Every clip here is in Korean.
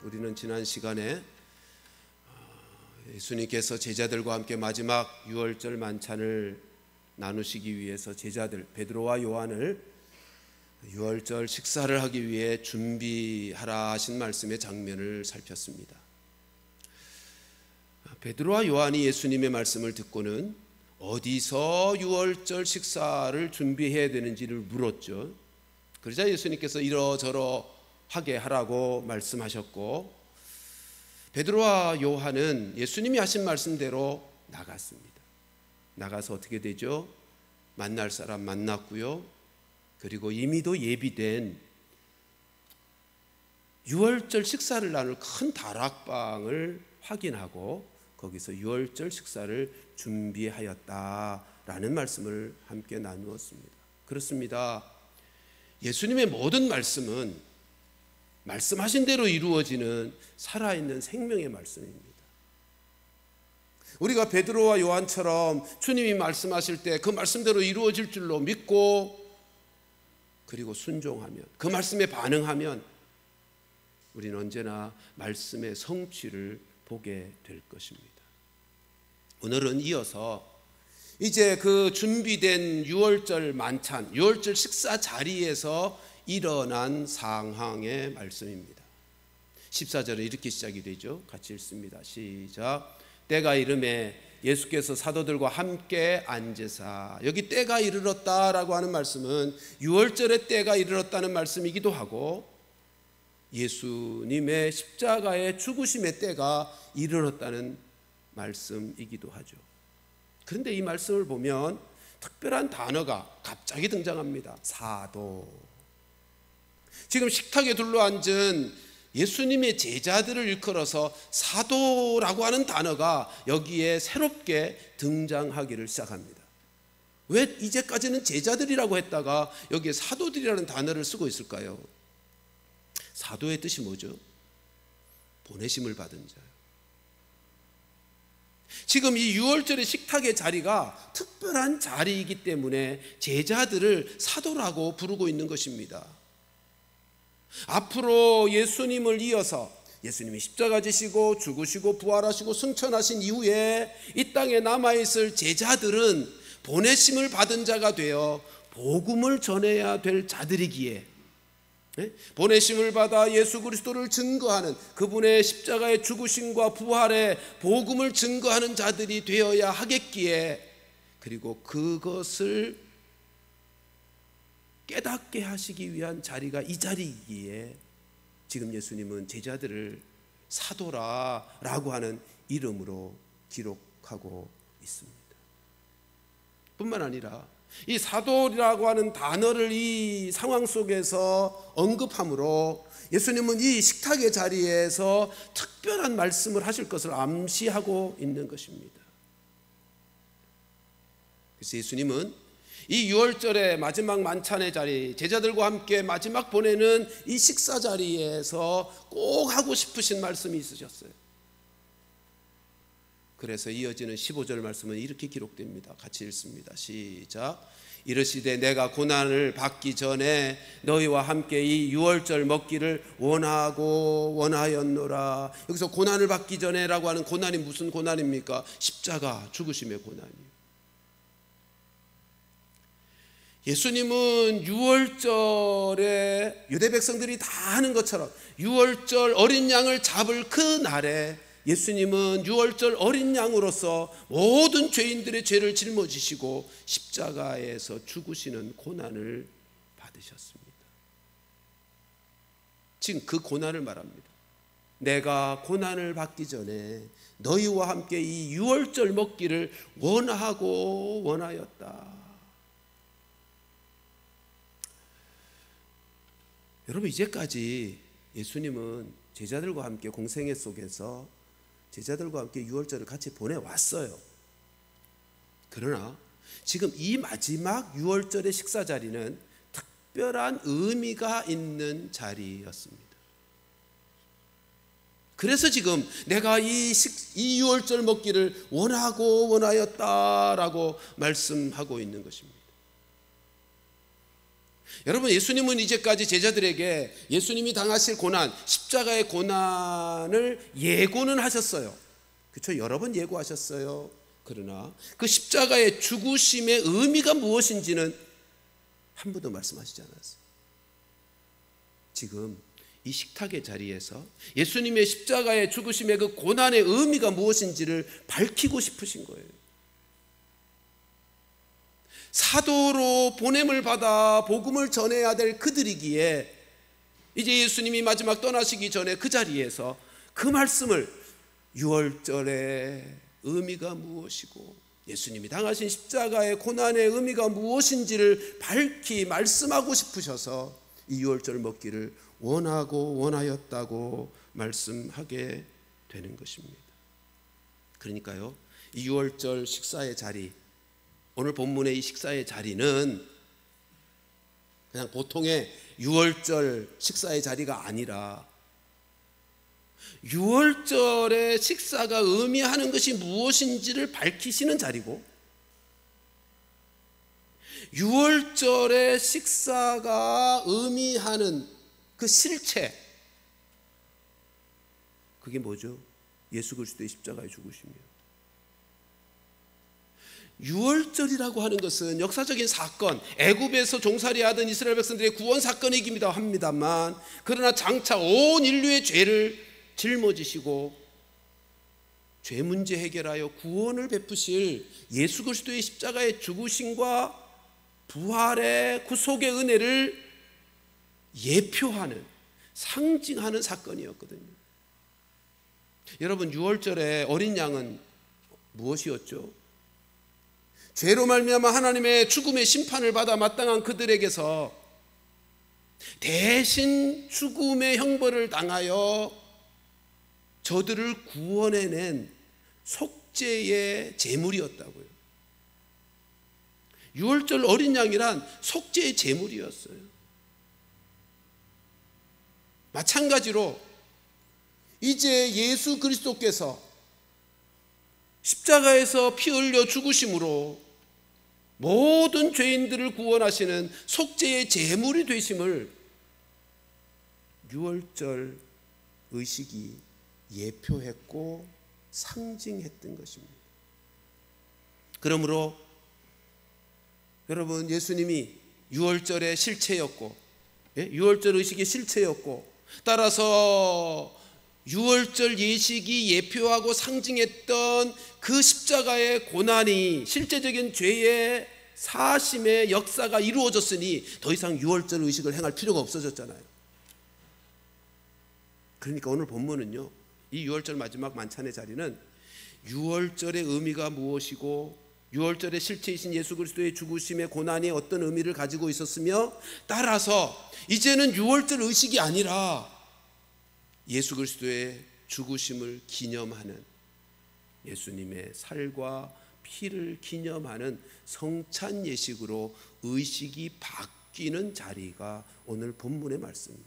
우리는 지난 시간에 예수님께서 제자들과 함께 마지막 유월절 만찬을 나누시기 위해서 제자들 베드로와 요한을 유월절 식사를 하기 위해 준비하라 하신 말씀의 장면을 살폈습니다. 베드로와 요한이 예수님의 말씀을 듣고는 어디서 유월절 식사를 준비해야 되는지를 물었죠. 그러자 예수님께서 이러저러 하게 하라고 말씀하셨고, 베드로와 요한은 예수님이 하신 말씀대로 나갔습니다. 나가서 어떻게 되죠? 만날 사람 만났고요. 그리고 이미도 예비된 유월절 식사를 나눌 큰 다락방을 확인하고 거기서 유월절 식사를 준비하였다라는 말씀을 함께 나누었습니다. 그렇습니다. 예수님의 모든 말씀은 말씀하신 대로 이루어지는 살아있는 생명의 말씀입니다. 우리가 베드로와 요한처럼 주님이 말씀하실 때 그 말씀대로 이루어질 줄로 믿고 그리고 순종하면, 그 말씀에 반응하면 우리는 언제나 말씀의 성취를 보게 될 것입니다. 오늘은 이어서 이제 그 준비된 유월절 만찬, 유월절 식사 자리에서 일어난 상황의 말씀입니다. 14절은 이렇게 시작이 되죠. 같이 읽습니다. 시작. 때가 이르매 예수께서 사도들과 함께 앉으사. 여기 때가 이르렀다라고 하는 말씀은 유월절의 때가 이르렀다는 말씀이기도 하고 예수님의 십자가의 죽으심의 때가 이르렀다는 말씀이기도 하죠. 그런데 이 말씀을 보면 특별한 단어가 갑자기 등장합니다. 사도. 지금 식탁에 둘러앉은 예수님의 제자들을 일컬어서 사도라고 하는 단어가 여기에 새롭게 등장하기를 시작합니다. 왜 이제까지는 제자들이라고 했다가 여기에 사도들이라는 단어를 쓰고 있을까요? 사도의 뜻이 뭐죠? 보내심을 받은 자요. 지금 이 유월절의 식탁의 자리가 특별한 자리이기 때문에 제자들을 사도라고 부르고 있는 것입니다. 앞으로 예수님을 이어서 예수님이 십자가 지시고 죽으시고 부활하시고 승천하신 이후에 이 땅에 남아있을 제자들은 보내심을 받은 자가 되어 복음을 전해야 될 자들이기에, 보내심을 받아 예수 그리스도를 증거하는, 그분의 십자가의 죽으심과 부활의 복음을 증거하는 자들이 되어야 하겠기에, 그리고 그것을 깨닫게 하시기 위한 자리가 이 자리이기에 지금 예수님은 제자들을 사도라라고 하는 이름으로 기록하고 있습니다. 뿐만 아니라 이 사도라고 하는 단어를 이 상황 속에서 언급함으로 예수님은 이 식탁의 자리에서 특별한 말씀을 하실 것을 암시하고 있는 것입니다. 그래서 예수님은 이 유월절의 마지막 만찬의 자리, 제자들과 함께 마지막 보내는 이 식사 자리에서 꼭 하고 싶으신 말씀이 있으셨어요. 그래서 이어지는 15절 말씀은 이렇게 기록됩니다. 같이 읽습니다. 시작. 이르시되 내가 고난을 받기 전에 너희와 함께 이 유월절 먹기를 원하였노라. 여기서 고난을 받기 전에라고 하는 고난이 무슨 고난입니까? 십자가 죽으심의 고난이에요. 예수님은 유월절에 유대 백성들이 다 하는 것처럼 유월절 어린 양을 잡을 그 날에 예수님은 유월절 어린 양으로서 모든 죄인들의 죄를 짊어지시고 십자가에서 죽으시는 고난을 받으셨습니다. 지금 그 고난을 말합니다. 내가 고난을 받기 전에 너희와 함께 이 유월절 먹기를 원하였다. 여러분, 이제까지 예수님은 제자들과 함께 공생애 속에서 제자들과 함께 유월절을 같이 보내왔어요. 그러나 지금 이 마지막 유월절의 식사 자리는 특별한 의미가 있는 자리였습니다. 그래서 지금 내가 이 유월절 먹기를 원하였다라고 말씀하고 있는 것입니다. 여러분, 예수님은 이제까지 제자들에게 예수님이 당하실 고난, 십자가의 고난을 예고는 하셨어요. 그렇죠? 여러 번 예고하셨어요. 그러나 그 십자가의 죽으심의 의미가 무엇인지는 한 번도 말씀하시지 않았어요. 지금 이 식탁의 자리에서 예수님의 십자가의 죽으심의 그 고난의 의미가 무엇인지를 밝히고 싶으신 거예요. 사도로 보냄을 받아 복음을 전해야 될 그들이기에 이제 예수님이 마지막 떠나시기 전에 그 자리에서 그 말씀을 유월절의 의미가 무엇이고 예수님이 당하신 십자가의 고난의 의미가 무엇인지를 밝히 말씀하고 싶으셔서 이 유월절 먹기를 원하고 원하였다고 말씀하게 되는 것입니다. 그러니까요, 이 유월절 식사의 자리, 오늘 본문의 이 식사의 자리는 그냥 보통의 유월절 식사의 자리가 아니라 유월절의 식사가 의미하는 것이 무엇인지를 밝히시는 자리고, 유월절의 식사가 의미하는 그 실체, 그게 뭐죠? 예수 그리스도의 십자가의 죽으심이에요. 유월절이라고 하는 것은 역사적인 사건, 애굽에서 종살이하던 이스라엘 백성들의 구원 사건이기도 합니다만, 그러나 장차 온 인류의 죄를 짊어지시고 죄 문제 해결하여 구원을 베푸실 예수 그리스도의 십자가의 죽으심과 부활의 구속의 은혜를 예표하는, 상징하는 사건이었거든요. 여러분, 유월절에 어린 양은 무엇이었죠? 죄로 말미암아 하나님의 죽음의 심판을 받아 마땅한 그들에게서 대신 죽음의 형벌을 당하여 저들을 구원해낸 속죄의 제물이었다고요. 유월절 어린 양이란 속죄의 제물이었어요. 마찬가지로 이제 예수 그리스도께서 십자가에서 피 흘려 죽으심으로 모든 죄인들을 구원하시는 속죄의 제물이 되심을 유월절 의식이 예표했고 상징했던 것입니다. 그러므로 여러분, 예수님이 유월절의 실체였고, 유월절 의식의 실체였고, 따라서 유월절 예식이 예표하고 상징했던 그 십자가의 고난이 실제적인 죄의 사심의 역사가 이루어졌으니 더 이상 유월절 의식을 행할 필요가 없어졌잖아요. 그러니까 오늘 본문은요, 이 유월절 마지막 만찬의 자리는 유월절의 의미가 무엇이고 유월절의 실체이신 예수 그리스도의 죽으심의 고난이 어떤 의미를 가지고 있었으며, 따라서 이제는 유월절 의식이 아니라 예수 그리스도의 죽으심을 기념하는, 예수님의 살과 피를 기념하는 성찬 예식으로 의식이 바뀌는 자리가 오늘 본문의 말씀입니다.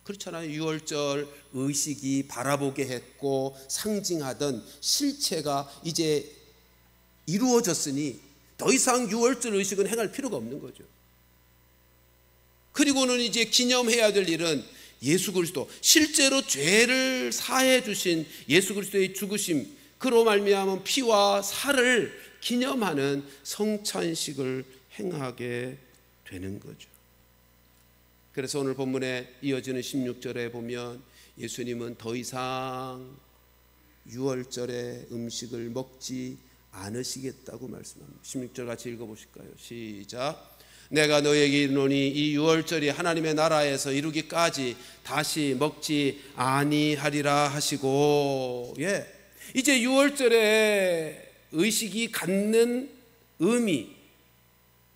그렇잖아요. 유월절 의식이 바라보게 했고 상징하던 실체가 이제 이루어졌으니 더 이상 유월절 의식은 행할 필요가 없는 거죠. 그리고는 이제 기념해야 될 일은 예수 그리스도, 실제로 죄를 사해 주신 예수 그리스도의 죽으심, 그로 말미암은 피와 살을 기념하는 성찬식을 행하게 되는 거죠. 그래서 오늘 본문에 이어지는 16절에 보면 예수님은 더 이상 유월절의 음식을 먹지 않으시겠다고 말씀합니다. 16절 같이 읽어보실까요? 시작. 내가 너에게 이르노니 이 유월절이 하나님의 나라에서 이루기까지 다시 먹지 아니하리라 하시고, 이제 유월절의 의식이 갖는 의미,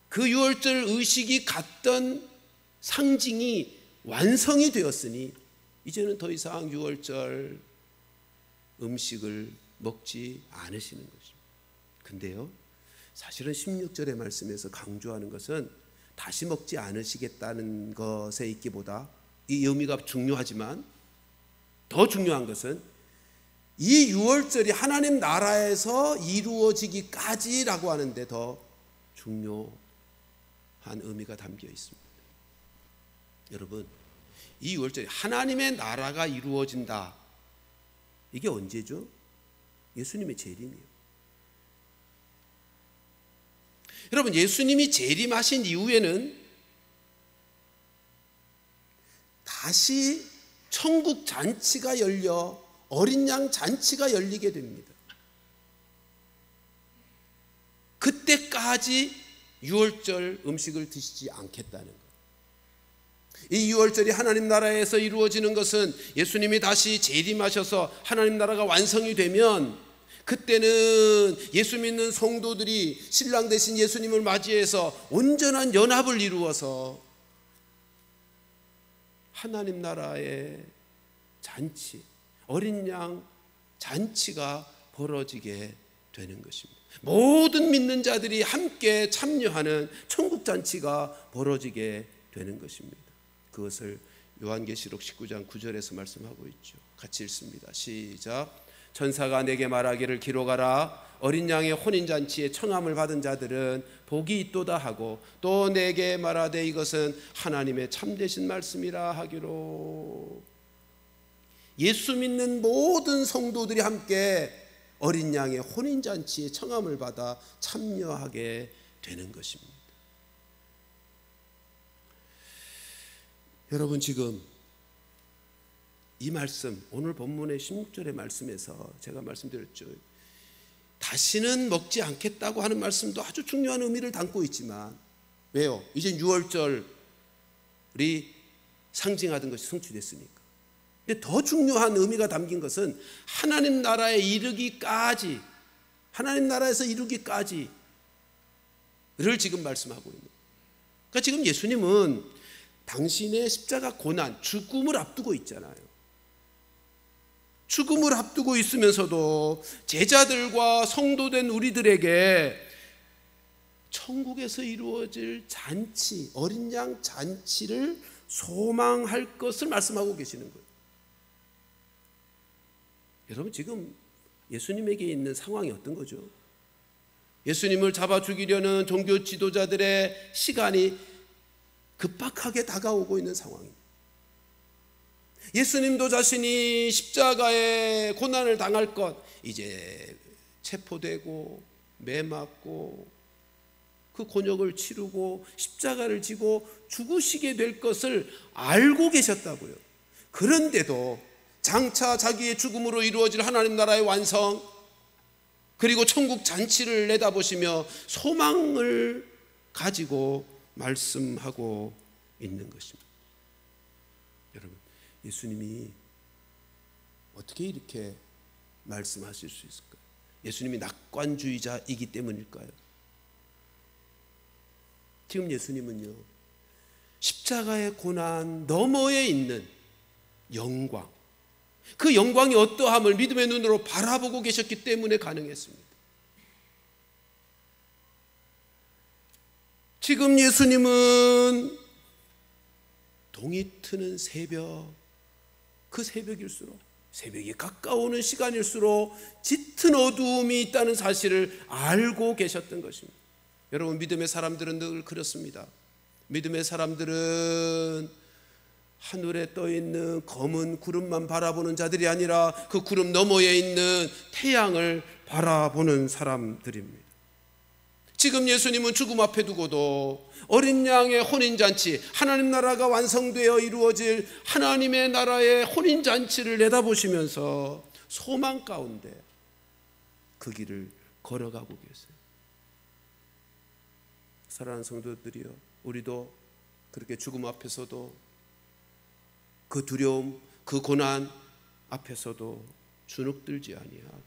그 유월절 의식이 갖던 상징이 완성이 되었으니 이제는 더 이상 유월절 음식을 먹지 않으시는 것입니다. 근데요, 사실은 16절의 말씀에서 강조하는 것은 다시 먹지 않으시겠다는 것에 있기보다, 이 의미가 중요하지만 더 중요한 것은 이 유월절이 하나님 나라에서 이루어지기까지라고 하는데 더 중요합니다. 의미가 담겨 있습니다. 여러분, 이 유월절이 하나님의 나라가 이루어진다. 이게 언제죠? 예수님의 재림이에요. 여러분, 예수님이 재림하신 이후에는 다시 천국 잔치가 열려 어린 양 잔치가 열리게 됩니다. 그때까지 유월절 음식을 드시지 않겠다는 거예요. 이 유월절이 하나님 나라에서 이루어지는 것은 예수님이 다시 재림하셔서 하나님 나라가 완성이 되면 그때는 예수 믿는 성도들이 신랑 되신 예수님을 맞이해서 온전한 연합을 이루어서 하나님 나라의 잔치, 어린 양 잔치가 벌어지게 되는 것입니다. 모든 믿는 자들이 함께 참여하는 천국 잔치가 벌어지게 되는 것입니다. 그것을 요한계시록 19장 9절에서 말씀하고 있죠. 같이 읽습니다. 시작. 천사가 내게 말하기를 기록하라. 어린 양의 혼인잔치에 청함을 받은 자들은 복이 있도다 하고 또 내게 말하되 이것은 하나님의 참되신 말씀이라 하기로. 예수 믿는 모든 성도들이 함께 어린 양의 혼인잔치에 청함을 받아 참여하게 되는 것입니다. 여러분, 지금 이 말씀, 오늘 본문의 16절의 말씀에서 제가 말씀드렸죠. 다시는 먹지 않겠다고 하는 말씀도 아주 중요한 의미를 담고 있지만, 왜요? 이제 유월절이 상징하던 것이 성취됐으니까. 근데 더 중요한 의미가 담긴 것은 하나님 나라에 이르기까지, 하나님 나라에서 이루기까지를 지금 말씀하고 있는 거예요. 그러니까 지금 예수님은 당신의 십자가 고난, 죽음을 앞두고 있잖아요. 죽음을 앞두고 있으면서도 제자들과 성도된 우리들에게 천국에서 이루어질 잔치, 어린 양 잔치를 소망할 것을 말씀하고 계시는 거예요. 여러분, 지금 예수님에게 있는 상황이 어떤 거죠? 예수님을 잡아 죽이려는 종교 지도자들의 시간이 급박하게 다가오고 있는 상황입니다. 예수님도 자신이 십자가의 고난을 당할 것, 이제 체포되고 매맞고 그 곤욕을 치르고 십자가를 지고 죽으시게 될 것을 알고 계셨다고요. 그런데도 장차 자기의 죽음으로 이루어질 하나님 나라의 완성, 그리고 천국 잔치를 내다보시며 소망을 가지고 말씀하고 있는 것입니다. 여러분, 예수님이 어떻게 이렇게 말씀하실 수 있을까요? 예수님이 낙관주의자이기 때문일까요? 지금 예수님은요, 십자가의 고난 너머에 있는 영광, 그 영광이 어떠함을 믿음의 눈으로 바라보고 계셨기 때문에 가능했습니다. 지금 예수님은 동이 트는 새벽, 그 새벽일수록, 새벽이 가까우는 시간일수록 짙은 어두움이 있다는 사실을 알고 계셨던 것입니다. 여러분, 믿음의 사람들은 늘 그렇습니다. 믿음의 사람들은 하늘에 떠있는 검은 구름만 바라보는 자들이 아니라 그 구름 너머에 있는 태양을 바라보는 사람들입니다. 지금 예수님은 죽음 앞에 두고도 어린 양의 혼인잔치, 하나님 나라가 완성되어 이루어질 하나님의 나라의 혼인잔치를 내다보시면서 소망 가운데 그 길을 걸어가고 계세요. 사랑하는 성도들이요, 우리도 그렇게 죽음 앞에서도, 그 두려움, 그 고난 앞에서도 주눅들지 아니하고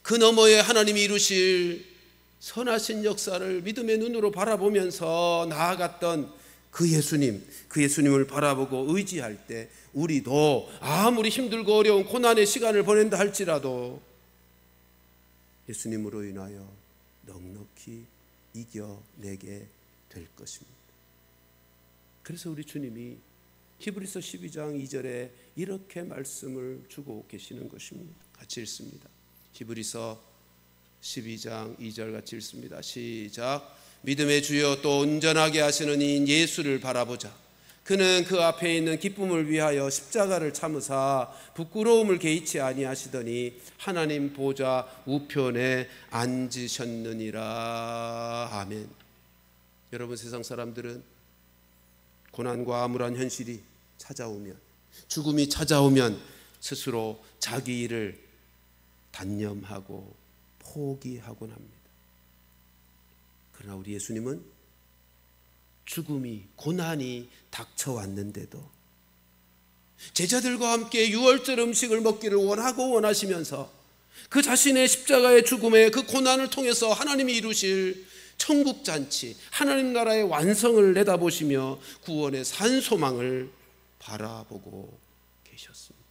그 너머에 하나님이 이루실 선하신 역사를 믿음의 눈으로 바라보면서 나아갔던 그 예수님을 바라보고 의지할 때 우리도 아무리 힘들고 어려운 고난의 시간을 보낸다 할지라도 예수님으로 인하여 넉넉히 이겨내게 될 것입니다. 그래서 우리 주님이 히브리서 12장 2절에 이렇게 말씀을 주고 계시는 것입니다. 같이 읽습니다. 히브리서 12장 2절 같이 읽습니다. 시작. 믿음의 주여 또 온전하게 하시는 이인 예수를 바라보자. 그는 그 앞에 있는 기쁨을 위하여 십자가를 참으사 부끄러움을 개의치 아니하시더니 하나님 보좌 우편에 앉으셨느니라. 아멘. 여러분, 세상 사람들은 고난과 암울한 현실이 찾아오면, 죽음이 찾아오면 스스로 자기 일을 단념하고 포기하곤 합니다. 그러나 우리 예수님은 죽음이, 고난이 닥쳐왔는데도 제자들과 함께 유월절 음식을 먹기를 원하고 원하시면서 그 자신의 십자가의 죽음의 그 고난을 통해서 하나님이 이루실 천국잔치, 하나님 나라의 완성을 내다보시며 구원의 산소망을 바라보고 계셨습니다.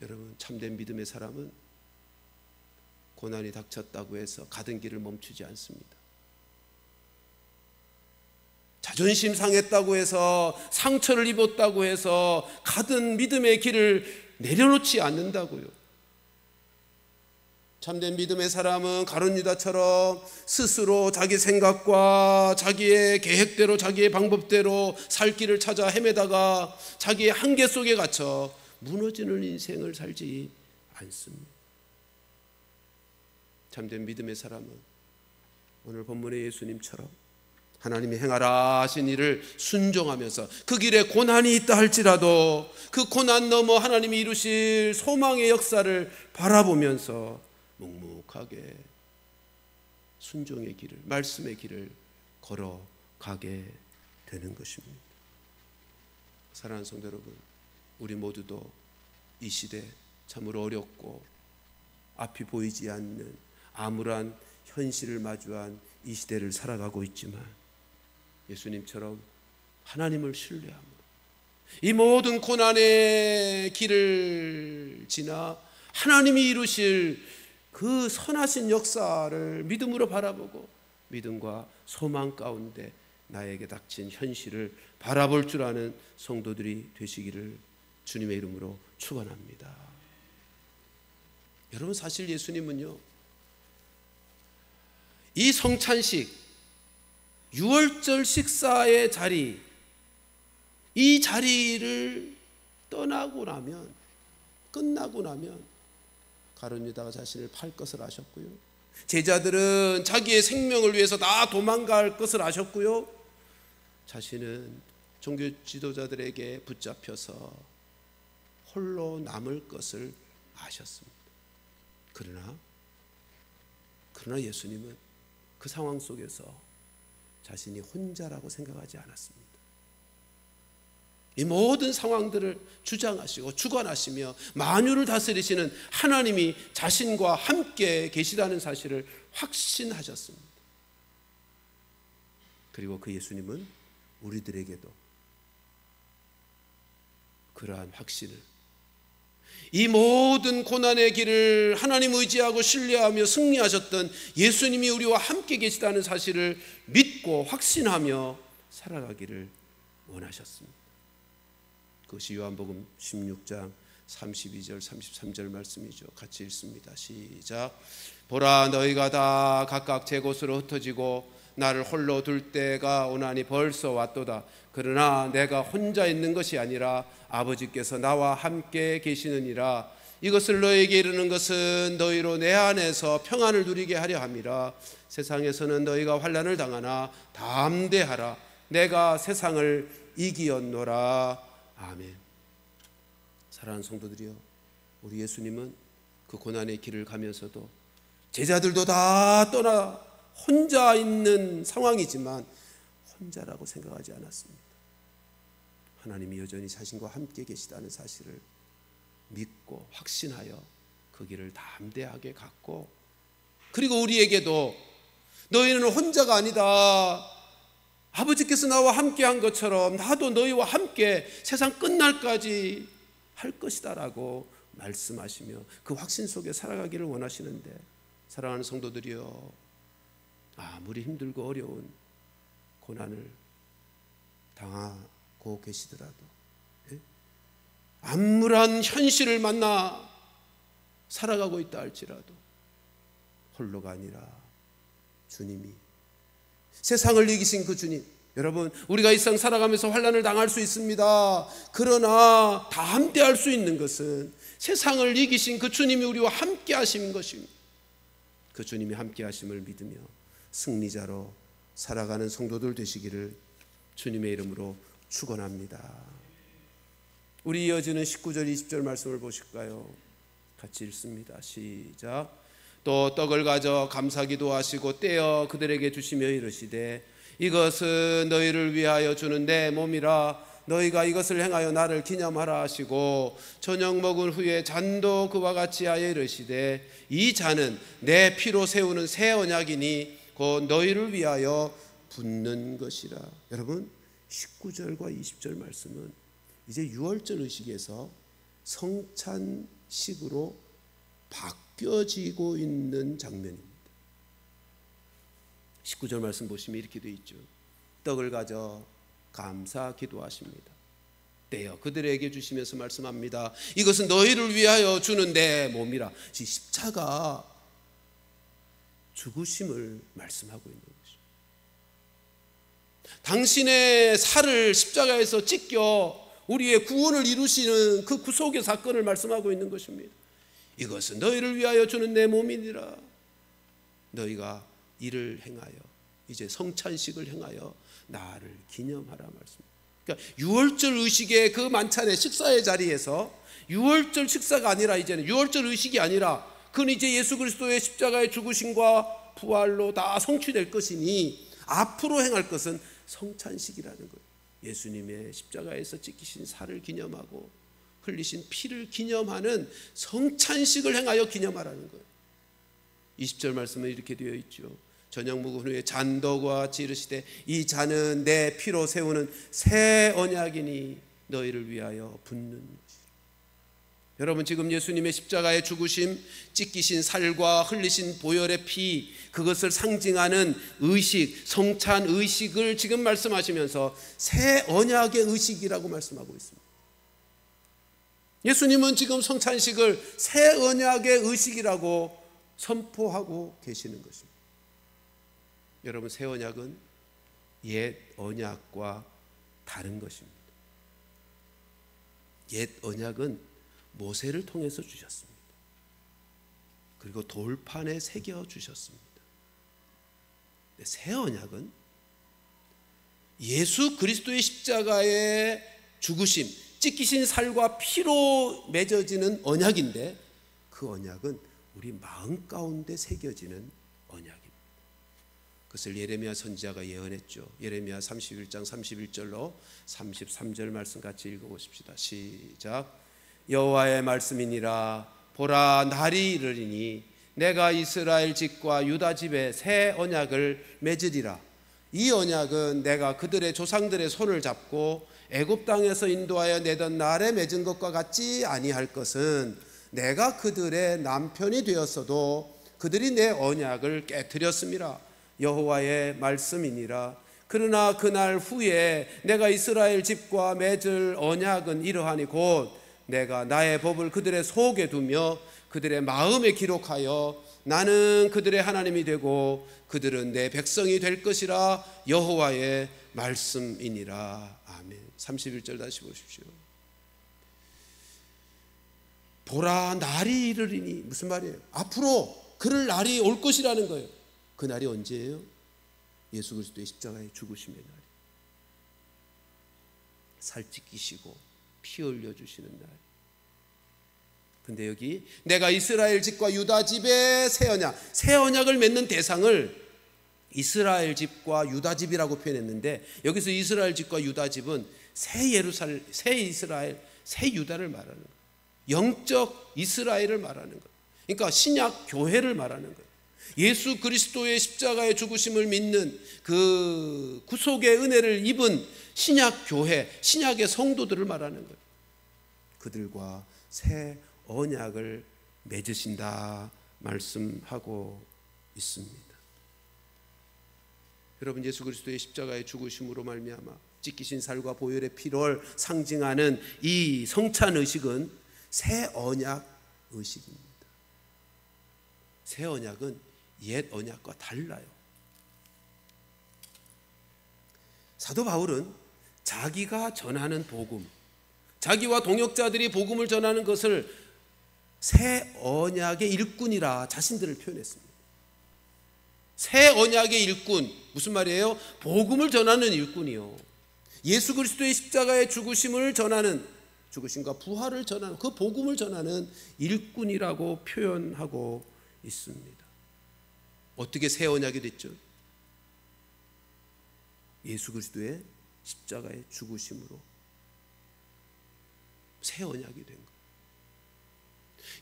여러분, 참된 믿음의 사람은 고난이 닥쳤다고 해서 가던 길을 멈추지 않습니다. 자존심 상했다고 해서, 상처를 입었다고 해서 가던 믿음의 길을 내려놓지 않는다고요. 참된 믿음의 사람은 가룟 유다처럼 스스로 자기 생각과 자기의 계획대로, 자기의 방법대로 살 길을 찾아 헤매다가 자기의 한계 속에 갇혀 무너지는 인생을 살지 않습니다. 참된 믿음의 사람은 오늘 본문의 예수님처럼 하나님이 행하라 하신 일을 순종하면서 그 길에 고난이 있다 할지라도 그 고난 넘어 하나님이 이루실 소망의 역사를 바라보면서 묵묵하게 순종의 길을, 말씀의 길을 걸어가게 되는 것입니다. 사랑하는 성도 여러분, 우리 모두도 이 시대 참으로 어렵고 앞이 보이지 않는 암울한 현실을 마주한 이 시대를 살아가고 있지만 예수님처럼 하나님을 신뢰함으로 이 모든 고난의 길을 지나 하나님이 이루실 그 선하신 역사를 믿음으로 바라보고 믿음과 소망 가운데 나에게 닥친 현실을 바라볼 줄 아는 성도들이 되시기를 주님의 이름으로 축원합니다. 여러분, 사실 예수님은요, 이 성찬식, 유월절 식사의 자리, 이 자리를 떠나고 나면, 끝나고 나면 가룟 유다가 자신을 팔 것을 아셨고요, 제자들은 자기의 생명을 위해서 다 도망갈 것을 아셨고요, 자신은 종교 지도자들에게 붙잡혀서 홀로 남을 것을 아셨습니다. 그러나 예수님은 그 상황 속에서 자신이 혼자라고 생각하지 않았습니다. 이 모든 상황들을 주장하시고 주관하시며 만유를 다스리시는 하나님이 자신과 함께 계시다는 사실을 확신하셨습니다. 그리고 그 예수님은 우리들에게도 그러한 확신을, 이 모든 고난의 길을 하나님 의지하고 신뢰하며 승리하셨던 예수님이 우리와 함께 계시다는 사실을 믿고 확신하며 살아가기를 원하셨습니다. 그것이 요한복음 16장 32절 33절 말씀이죠. 같이 읽습니다. 시작. 보라, 너희가 다 각각 제 곳으로 흩어지고 나를 홀로 둘 때가 오나니 벌써 왔도다. 그러나 내가 혼자 있는 것이 아니라 아버지께서 나와 함께 계시느니라. 이것을 너희에게 이르는 것은 너희로 내 안에서 평안을 누리게 하려 함이라. 세상에서는 너희가 환난을 당하나 담대하라. 내가 세상을 이기었노라. 아멘. 사랑하는 성도들이여, 우리 예수님은 그 고난의 길을 가면서도 제자들도 다 떠나 혼자 있는 상황이지만 혼자라고 생각하지 않았습니다. 하나님이 여전히 자신과 함께 계시다는 사실을 믿고 확신하여 그 길을 담대하게 갔고, 그리고 우리에게도 너희는 혼자가 아니다, 아버지께서 나와 함께 한 것처럼 나도 너희와 함께 세상 끝날까지 할 것이다 라고 말씀하시며 그 확신 속에 살아가기를 원하시는데, 사랑하는 성도들이여, 아무리 힘들고 어려운 고난을 당하고 계시더라도, 암울한 현실을 만나 살아가고 있다 할지라도 홀로가 아니라 주님이, 세상을 이기신 그 주님. 여러분, 우리가 이 세상 살아가면서 환난을 당할 수 있습니다. 그러나 담대할 수 있는 것은 세상을 이기신 그 주님이 우리와 함께 하신 것입니다. 그 주님이 함께 하심을 믿으며 승리자로 살아가는 성도들 되시기를 주님의 이름으로 축원합니다. 우리 이어지는 19절 20절 말씀을 보실까요? 같이 읽습니다. 시작. 또 떡을 가져 감사기도 하시고 떼어 그들에게 주시며 이르시되 이것은 너희를 위하여 주는 내 몸이라. 너희가 이것을 행하여 나를 기념하라 하시고 저녁 먹은 후에 잔도 그와 같이 하여 이르시되 이 잔은 내 피로 세우는 새 언약이니 곧 너희를 위하여 붓는 것이라. 여러분, 19절과 20절 말씀은 이제 유월절 의식에서 성찬식으로 바뀌어지고 있는 장면입니다. 19절 말씀 보시면 이렇게 되어 있죠. 떡을 가져 감사 기도하십니다. 떼어 그들에게 주시면서 말씀합니다. 이것은 너희를 위하여 주는 내 몸이라. 십자가 죽으심을 말씀하고 있는 것이죠. 당신의 살을 십자가에서 찢겨 우리의 구원을 이루시는 그 구속의 사건을 말씀하고 있는 것입니다. 이것은 너희를 위하여 주는 내 몸이니라. 너희가 이를 행하여, 이제 성찬식을 행하여 나를 기념하라 말씀. 그러니까 유월절 의식의 그 만찬의 식사의 자리에서 유월절 식사가 아니라 이제는 유월절 의식이 아니라 그건 이제 예수 그리스도의 십자가의 죽으심과 부활로 다 성취될 것이니 앞으로 행할 것은 성찬식이라는 거예요. 예수님의 십자가에서 찢기신 살을 기념하고 흘리신 피를 기념하는 성찬식을 행하여 기념하라는 거예요. 20절 말씀은 이렇게 되어 있죠. 저녁 먹은 후에 잔도와 같이 이르시되 이 잔은 내 피로 세우는 새 언약이니 너희를 위하여 붓는 것이라. 여러분, 지금 예수님의 십자가의 죽으심, 찢기신 살과 흘리신 보혈의 피, 그것을 상징하는 의식, 성찬 의식을 지금 말씀하시면서 새 언약의 의식이라고 말씀하고 있습니다. 예수님은 지금 성찬식을 새 언약의 의식이라고 선포하고 계시는 것입니다. 여러분, 새 언약은 옛 언약과 다른 것입니다. 옛 언약은 모세를 통해서 주셨습니다. 그리고 돌판에 새겨 주셨습니다. 새 언약은 예수 그리스도의 십자가의 죽으심, 찢기신 살과 피로 맺어지는 언약인데 그 언약은 우리 마음 가운데 새겨지는 언약입니다. 그것을 예레미야 선지자가 예언했죠. 예레미야 31장 31절로 33절 말씀 같이 읽어보십시다. 시작. 여호와의 말씀이니라. 보라, 날이 이르리니 내가 이스라엘 집과 유다 집에 새 언약을 맺으리라. 이 언약은 내가 그들의 조상들의 손을 잡고 애굽 땅에서 인도하여 내던 날에 맺은 것과 같지 아니할 것은 내가 그들의 남편이 되었어도 그들이 내 언약을 깨뜨렸음이라. 여호와의 말씀이니라. 그러나 그날 후에 내가 이스라엘 집과 맺을 언약은 이러하니 곧 내가 나의 법을 그들의 속에 두며 그들의 마음에 기록하여 나는 그들의 하나님이 되고 그들은 내 백성이 될 것이라. 여호와의 말씀이니라. 아멘. 31절 다시 보십시오. 보라, 날이 이르리니 무슨 말이에요? 앞으로 그럴 날이 올 것이라는 거예요. 그 날이 언제예요? 예수 그리스도의 십자가의 죽으심의 날. 살 찢기시고 피 흘려주시는 날. 근데 여기 내가 이스라엘 집과 유다 집의 새 언약을 맺는 대상을 이스라엘 집과 유다 집이라고 표현했는데 여기서 이스라엘 집과 유다 집은 새 예루살렘, 새 이스라엘, 새 유다를 말하는 거예요. 영적 이스라엘을 말하는 거예요. 그러니까 신약 교회를 말하는 거예요. 예수 그리스도의 십자가의 죽으심을 믿는 그 구속의 은혜를 입은 신약 교회, 신약의 성도들을 말하는 거예요. 그들과 새 언약을 맺으신다 말씀하고 있습니다. 여러분, 예수 그리스도의 십자가의 죽으심으로 말미암아 찢기신 살과 보혈의 피를 상징하는 이 성찬 의식은 새 언약 의식입니다. 새 언약은 옛 언약과 달라요. 사도 바울은 자기가 전하는 복음, 자기와 동역자들이 복음을 전하는 것을 새 언약의 일꾼이라 자신들을 표현했습니다. 새 언약의 일꾼, 무슨 말이에요? 복음을 전하는 일꾼이요. 예수 그리스도의 십자가의 죽으심을 전하는, 죽으심과 부활을 전하는, 그 복음을 전하는 일꾼이라고 표현하고 있습니다. 어떻게 새 언약이 됐죠? 예수 그리스도의 십자가의 죽으심으로 새 언약이 된 거예요.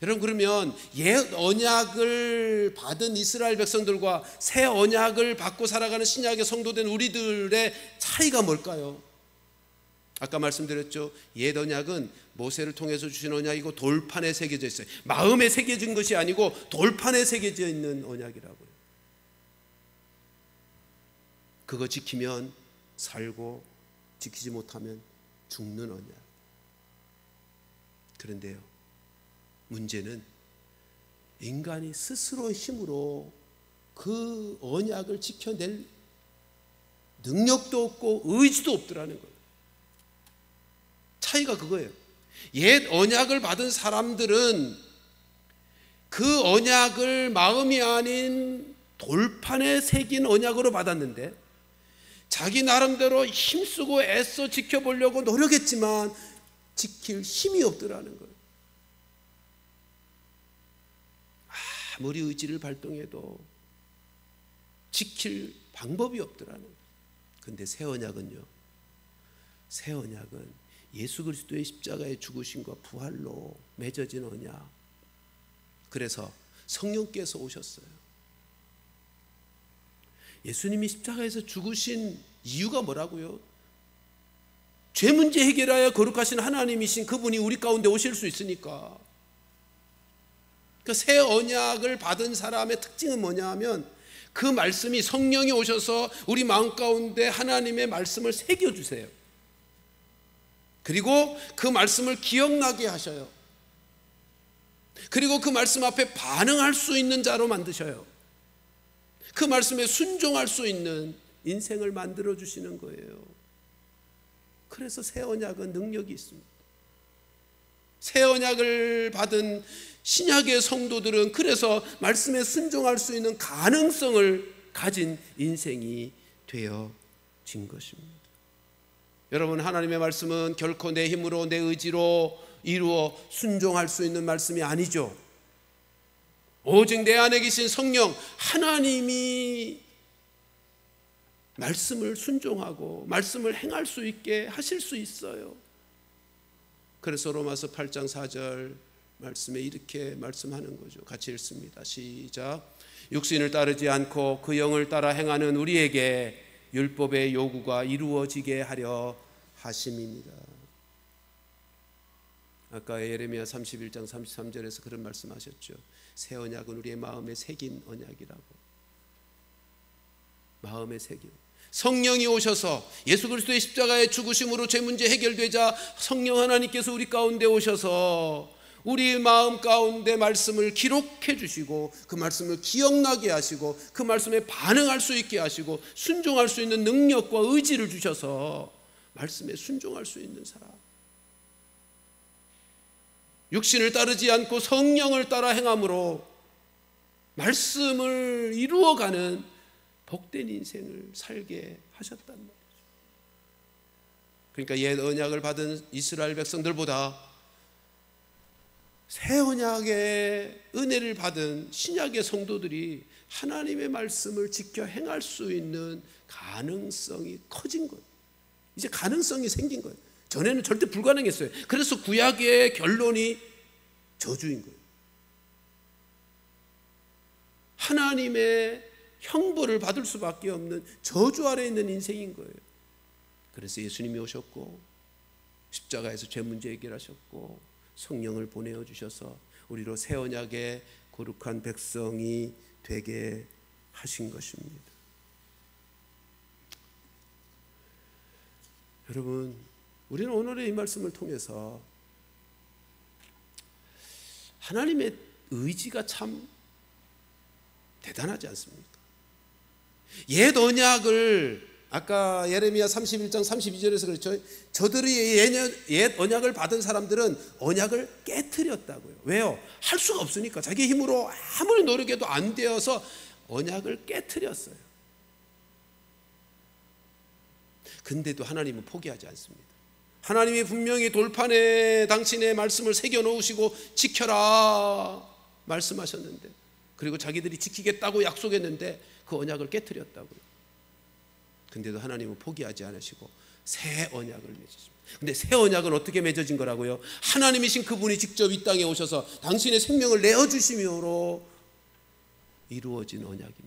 여러분, 그러면 옛 언약을 받은 이스라엘 백성들과 새 언약을 받고 살아가는 신약의 성도된 우리들의 차이가 뭘까요? 아까 말씀드렸죠. 옛 언약은 모세를 통해서 주신 언약이고 돌판에 새겨져 있어요. 마음에 새겨진 것이 아니고 돌판에 새겨져 있는 언약이라고요. 그거 지키면 살고 지키지 못하면 죽는 언약. 그런데요, 문제는 인간이 스스로 힘으로 그 언약을 지켜낼 능력도 없고 의지도 없더라는 거예요. 차이가 그거예요. 옛 언약을 받은 사람들은 그 언약을 마음이 아닌 돌판에 새긴 언약으로 받았는데 자기 나름대로 힘쓰고 애써 지켜보려고 노력했지만 지킬 힘이 없더라는 거예요. 아무리 의지를 발동해도 지킬 방법이 없더라는 거예요. 그런데 새 언약은요, 새 언약은 예수 그리스도의 십자가의 죽으심과 부활로 맺어진 언약. 그래서 성령께서 오셨어요. 예수님이 십자가에서 죽으신 이유가 뭐라고요? 죄 문제 해결하여 거룩하신 하나님이신 그분이 우리 가운데 오실 수 있으니까. 그 새 언약을 받은 사람의 특징은 뭐냐 하면 그 말씀이, 성령이 오셔서 우리 마음 가운데 하나님의 말씀을 새겨주세요. 그리고 그 말씀을 기억나게 하셔요. 그리고 그 말씀 앞에 반응할 수 있는 자로 만드셔요. 그 말씀에 순종할 수 있는 인생을 만들어 주시는 거예요. 그래서 새 언약은 능력이 있습니다. 새 언약을 받은 신약의 성도들은 그래서 말씀에 순종할 수 있는 가능성을 가진 인생이 되어진 것입니다. 여러분, 하나님의 말씀은 결코 내 힘으로 내 의지로 이루어 순종할 수 있는 말씀이 아니죠. 오직 내 안에 계신 성령 하나님이 말씀을 순종하고 말씀을 행할 수 있게 하실 수 있어요. 그래서 로마서 8장 4절 말씀에 이렇게 말씀하는 거죠. 같이 읽습니다. 시작. 육신을 따르지 않고 그 영을 따라 행하는 우리에게 율법의 요구가 이루어지게 하려 하심입니다. 아까 예레미야 31장 33절에서 그런 말씀하셨죠. 새 언약은 우리의 마음에 새긴 언약이라고. 마음에 새긴. 성령이 오셔서 예수 그리스도의 십자가의 죽으심으로 죄 문제 해결되자 성령 하나님께서 우리 가운데 오셔서 우리 마음 가운데 말씀을 기록해 주시고 그 말씀을 기억나게 하시고 그 말씀에 반응할 수 있게 하시고 순종할 수 있는 능력과 의지를 주셔서 말씀에 순종할 수 있는 사람, 육신을 따르지 않고 성령을 따라 행함으로 말씀을 이루어가는 복된 인생을 살게 하셨단 말이죠. 그러니까 옛 언약을 받은 이스라엘 백성들보다 새 언약의 은혜를 받은 신약의 성도들이 하나님의 말씀을 지켜 행할 수 있는 가능성이 커진 거예요. 이제 가능성이 생긴 거예요. 전에는 절대 불가능했어요. 그래서 구약의 결론이 저주인 거예요. 하나님의 형벌을 받을 수밖에 없는 저주 아래 있는 인생인 거예요. 그래서 예수님이 오셨고 십자가에서 죄 문제 해결하셨고 성령을 보내어 주셔서 우리로 새 언약의 거룩한 백성이 되게 하신 것입니다. 여러분, 우리는 오늘의 이 말씀을 통해서 하나님의 의지가 참 대단하지 않습니까? 옛 언약을 아까 예레미야 31장 32절에서 그렇죠. 저들이 옛 언약을 받은 사람들은 언약을 깨트렸다고요. 왜요? 할 수가 없으니까. 자기 힘으로 아무리 노력해도 안 되어서 언약을 깨트렸어요. 근데도 하나님은 포기하지 않습니다. 하나님이 분명히 돌판에 당신의 말씀을 새겨 놓으시고 지켜라 말씀하셨는데, 그리고 자기들이 지키겠다고 약속했는데 그 언약을 깨트렸다고요. 근데도 하나님은 포기하지 않으시고 새 언약을 맺으십니다. 근데 새 언약은 어떻게 맺어진 거라고요? 하나님이신 그분이 직접 이 땅에 오셔서 당신의 생명을 내어주심으로 이루어진 언약입니다.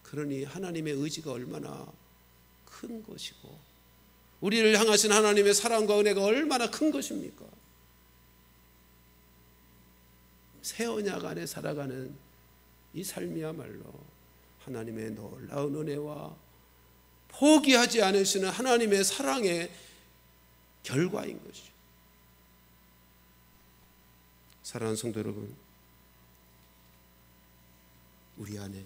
그러니 하나님의 의지가 얼마나 큰 것이고 우리를 향하신 하나님의 사랑과 은혜가 얼마나 큰 것입니까? 새 언약 안에 살아가는 이 삶이야말로 하나님의 놀라운 은혜와 포기하지 않으시는 하나님의 사랑의 결과인 것이죠. 사랑하는 성도 여러분, 우리 안에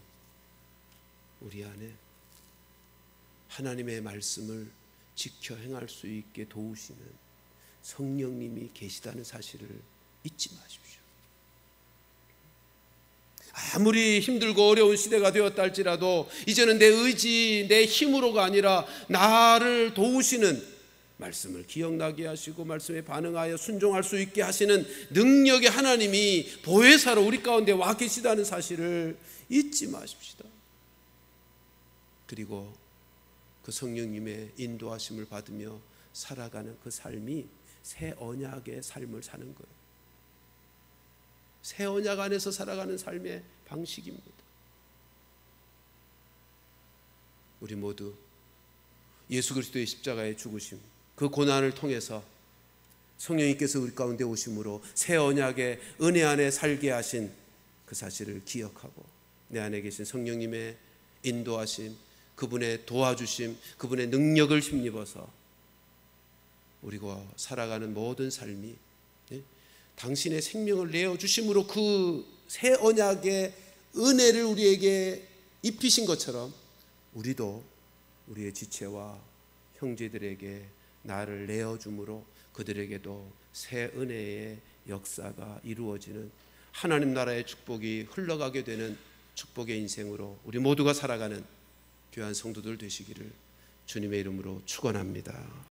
하나님의 말씀을 지켜 행할 수 있게 도우시는 성령님이 계시다는 사실을 잊지 마십시오. 아무리 힘들고 어려운 시대가 되었다 할지라도 이제는 내 의지, 내 힘으로가 아니라 나를 도우시는, 말씀을 기억나게 하시고 말씀에 반응하여 순종할 수 있게 하시는 능력의 하나님이 보혜사로 우리 가운데 와 계시다는 사실을 잊지 마십시다. 그리고 그 성령님의 인도하심을 받으며 살아가는 그 삶이 새 언약의 삶을 사는 거예요. 새 언약 안에서 살아가는 삶의 방식입니다. 우리 모두 예수 그리스도의 십자가의 죽으심, 그 고난을 통해서 성령님께서 우리 가운데 오심으로 새 언약의 은혜 안에 살게 하신 그 사실을 기억하고 내 안에 계신 성령님의 인도하심, 그분의 도와주심, 그분의 능력을 힘입어서 우리가 살아가는 모든 삶이 당신의 생명을 내어주심으로 그 새 언약의 은혜를 우리에게 입히신 것처럼 우리도 우리의 지체와 형제들에게 나를 내어줌으로 그들에게도 새 은혜의 역사가 이루어지는 하나님 나라의 축복이 흘러가게 되는 축복의 인생으로 우리 모두가 살아가는 귀한 성도들 되시기를 주님의 이름으로 축원합니다.